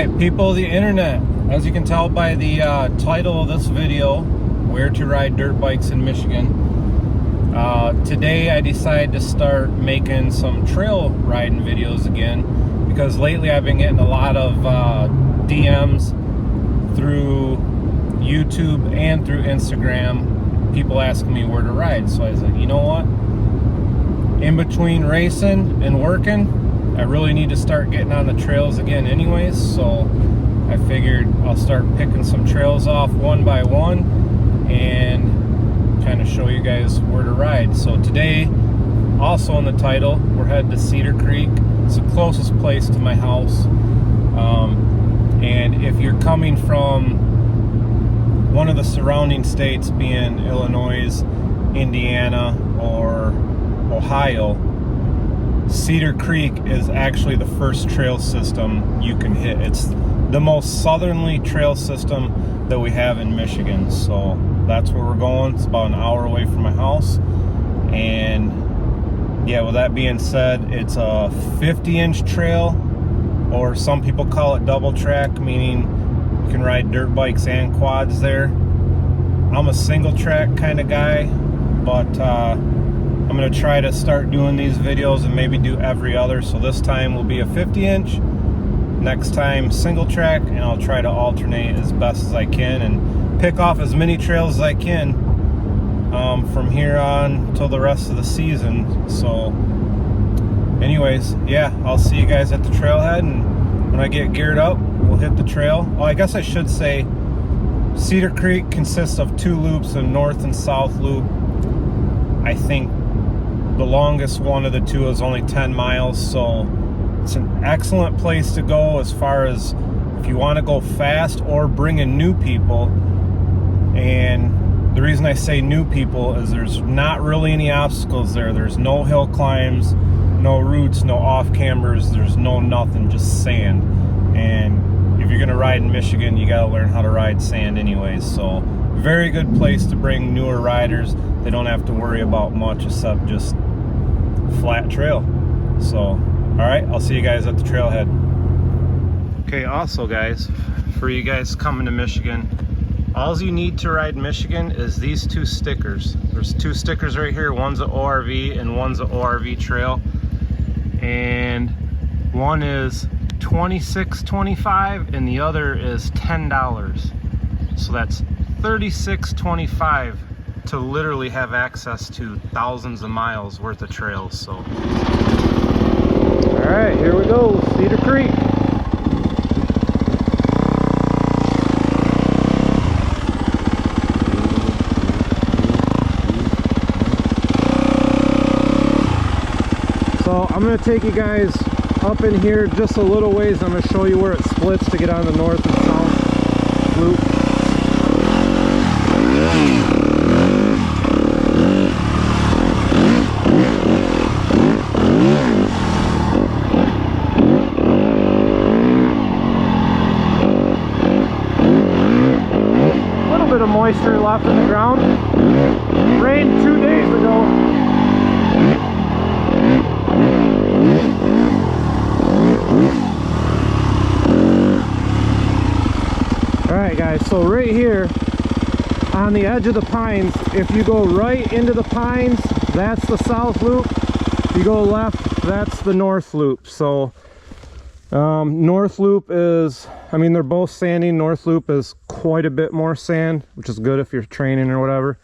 Alright, people of the internet, as you can tell by the title of this video, Where to Ride Dirt Bikes in Michigan, today I decided to start making some trail riding videos again, because lately I've been getting a lot of DMs through YouTube and through Instagram, people asking me where to ride. So I was like, you know what, in between racing and working, I really need to start getting on the trails again anyways, so I figured I'll start picking some trails off one by one and kind of show you guys where to ride. So today, also in the title, we're headed to Cedar Creek. It's the closest place to my house. And if you're coming from one of the surrounding states, being Illinois, Indiana, or Ohio, Cedar Creek is actually the first trail system you can hit. It's the most southerly trail system that we have in Michigan. So that's where we're going. It's about an hour away from my house. And yeah, with that being said, it's a 50-inch trail, or some people call it double track, meaning you can ride dirt bikes and quads there. I'm a single track kind of guy, but I'm going to try to start doing these videos and maybe do every other. So this time will be a 50-inch, next time single track, and I'll try to alternate as best as I can and pick off as many trails as I can from here on till the rest of the season. So anyways, yeah, I'll see you guys at the trailhead, and when I get geared up, we'll hit the trail. Oh, I guess I should say Cedar Creek consists of two loops, a north and south loop. I think the longest one of the two is only 10 miles, so it's an excellent place to go as far as if you want to go fast or bring in new people. And the reason I say new people is there's not really any obstacles there. There's no hill climbs, no roots, no off-cambers, there's no nothing, just sand. And if you're going to ride in Michigan, you got to learn how to ride sand anyways. So very good place to bring newer riders. They don't have to worry about much except just flat trail. So all right, I'll see you guys at the trailhead. Okay, also guys, for you guys coming to Michigan, all you need to ride Michigan is these two stickers. There's two stickers right here. One's an ORV and one's an ORV trail, and one is $26.25 and the other is $10. So that's $36.25 to literally have access to thousands of miles worth of trails. So all right, here we go, Cedar Creek. So I'm going to take you guys up in here just a little ways. I'm going to show you where it splits to get on the north and south loop. A little bit of moisture left in the ground. Rained 2 days ago. Alright guys, so right here on the edge of the pines, if you go right into the pines, that's the south loop. If you go left, that's the north loop. So north loop is, I mean, they're both sandy. North loop is quite a bit more sand, which is good if you're training or whatever.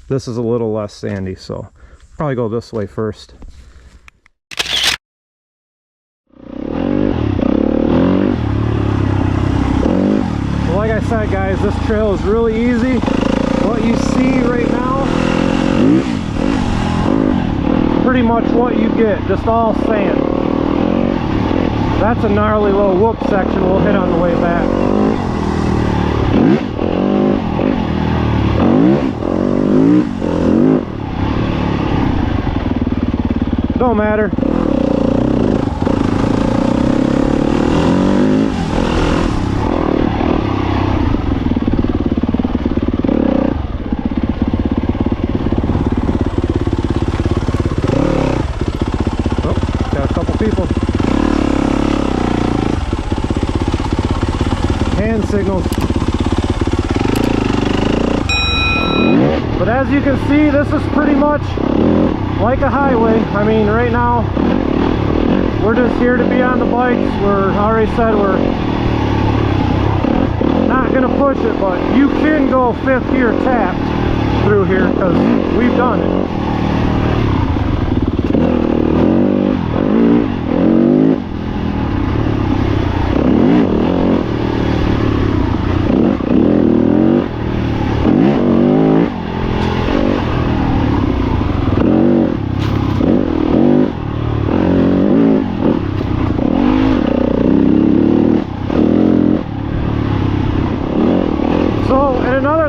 This is a little less sandy, so probably go this way first. Like I said guys, this trail is really easy. What you see right now, pretty much what you get, just all sand. That's a gnarly little whoop section we'll hit on the way back. Don't matter. hand signals. But as you can see, this is pretty much like a highway. I mean, right now we're just here to be on the bikes. We're already said we're not gonna push it, but you can go fifth gear tapped through here because we've done it.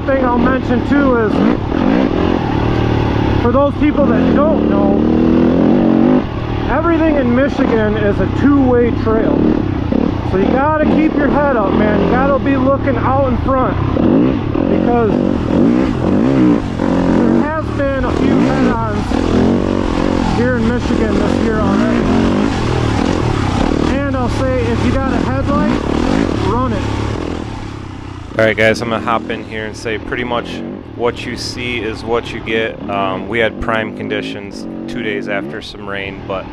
Thing I'll mention too is, for those people that don't know, everything in Michigan is a two-way trail. So you gotta keep your head up, man. You gotta be looking out in front, because there has been a few head-ons here in Michigan this year already. And I'll say, if you got a headlight, run it. Alright guys, I'm going to hop in here and say pretty much what you see is what you get. We had prime conditions 2 days after some rain, but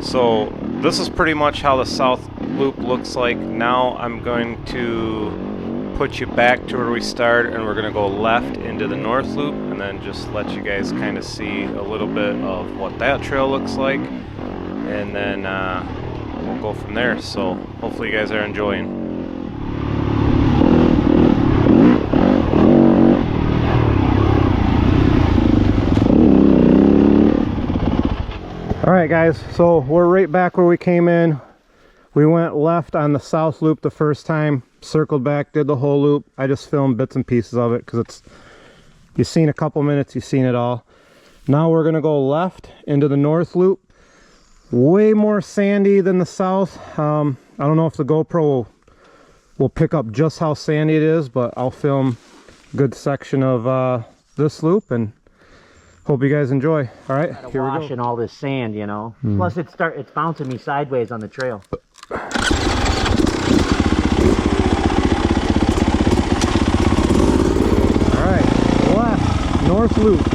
so this is pretty much how the south loop looks like. Now I'm going to put you back to where we started, and we're going to go left into the north loop and then just let you guys kind of see a little bit of what that trail looks like, and then we'll go from there. So hopefully you guys are enjoying. Alright guys, so we're right back where we came in. We went left on the south loop the first time, circled back, did the whole loop. I just filmed bits and pieces of it because it's, you've seen a couple minutes, you've seen it all. Now we're going to go left into the north loop. Way more sandy than the south. I don't know if the GoPro will pick up just how sandy it is, but I'll film a good section of this loop and hope you guys enjoy. All right, here we go. Washing all this sand, you know. Plus, it's bouncing me sideways on the trail. All right, left, north loop.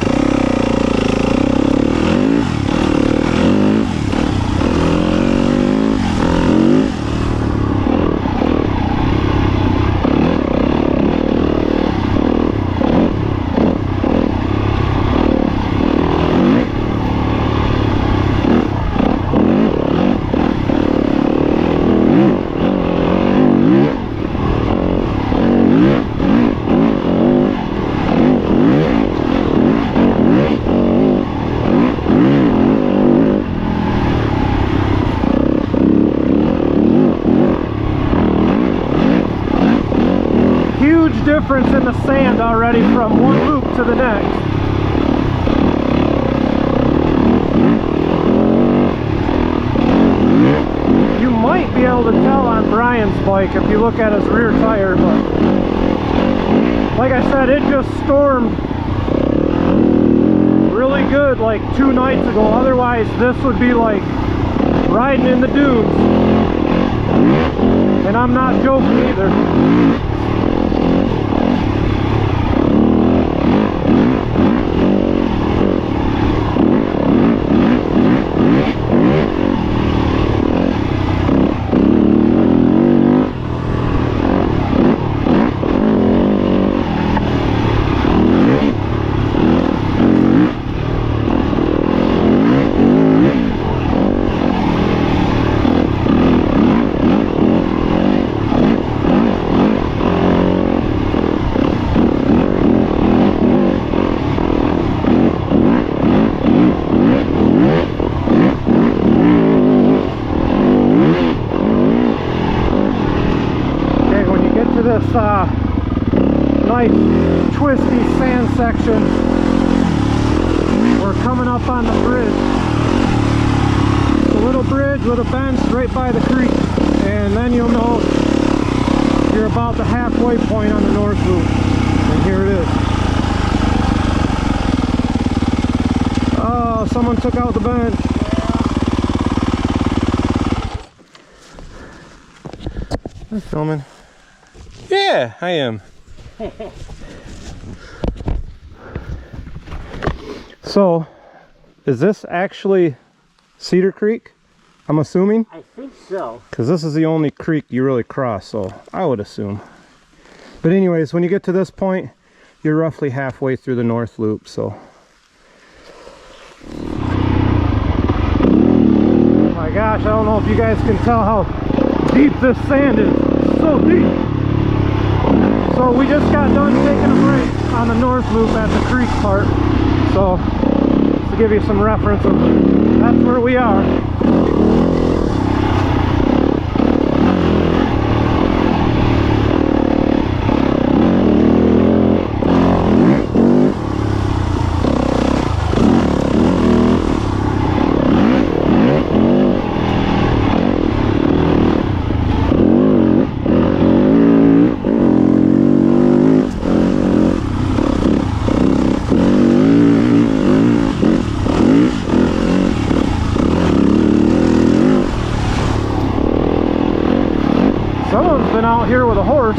Difference in the sand already from one loop to the next. You might be able to tell on Brian's bike if you look at his rear tire, but like I said, it just stormed really good like 2 nights ago. Otherwise this would be like riding in the dunes, and I'm not joking either. This nice twisty sand section, we're coming up on the bridge. It's a little bridge with a bench right by the creek, and then you'll know you're about the halfway point on the north loop, and here it is. Oh, someone took out the bench. I'm filming. Yeah, I am. So, is this actually Cedar Creek? I'm assuming? I think so. Because this is the only creek you really cross, so I would assume. But anyways, when you get to this point, you're roughly halfway through the North Loop, so. Oh my gosh, I don't know if you guys can tell how deep this sand is. It's so deep. So we just got done taking a break on the North Loop at the creek part. So, to give you some reference, that's where we are. Someone's been out here with a horse.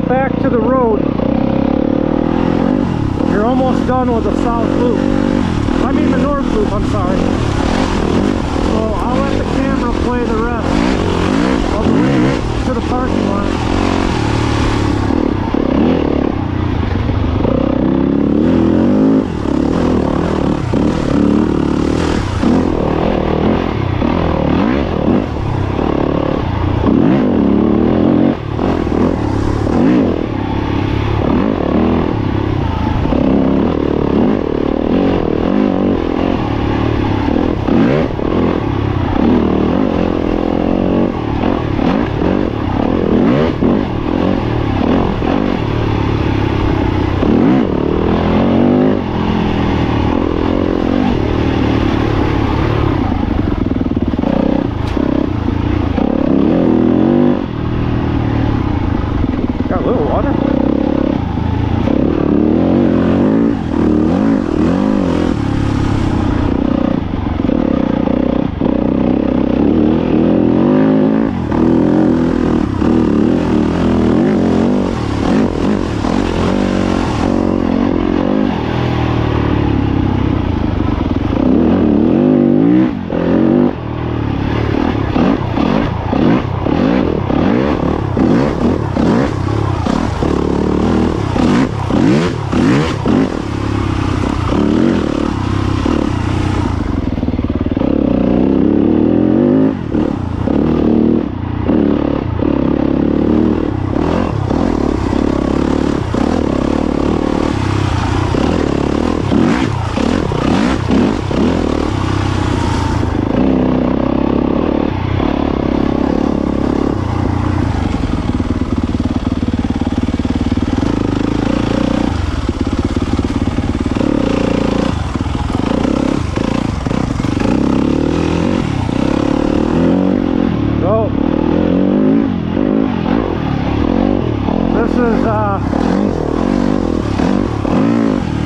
Back to the road, you're almost done with the South Loop. I mean the North Loop, I'm sorry. So I'll let the camera play the rest of the way to the parking lot.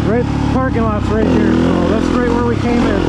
Right, parking lot's right here, so that's right where we came in.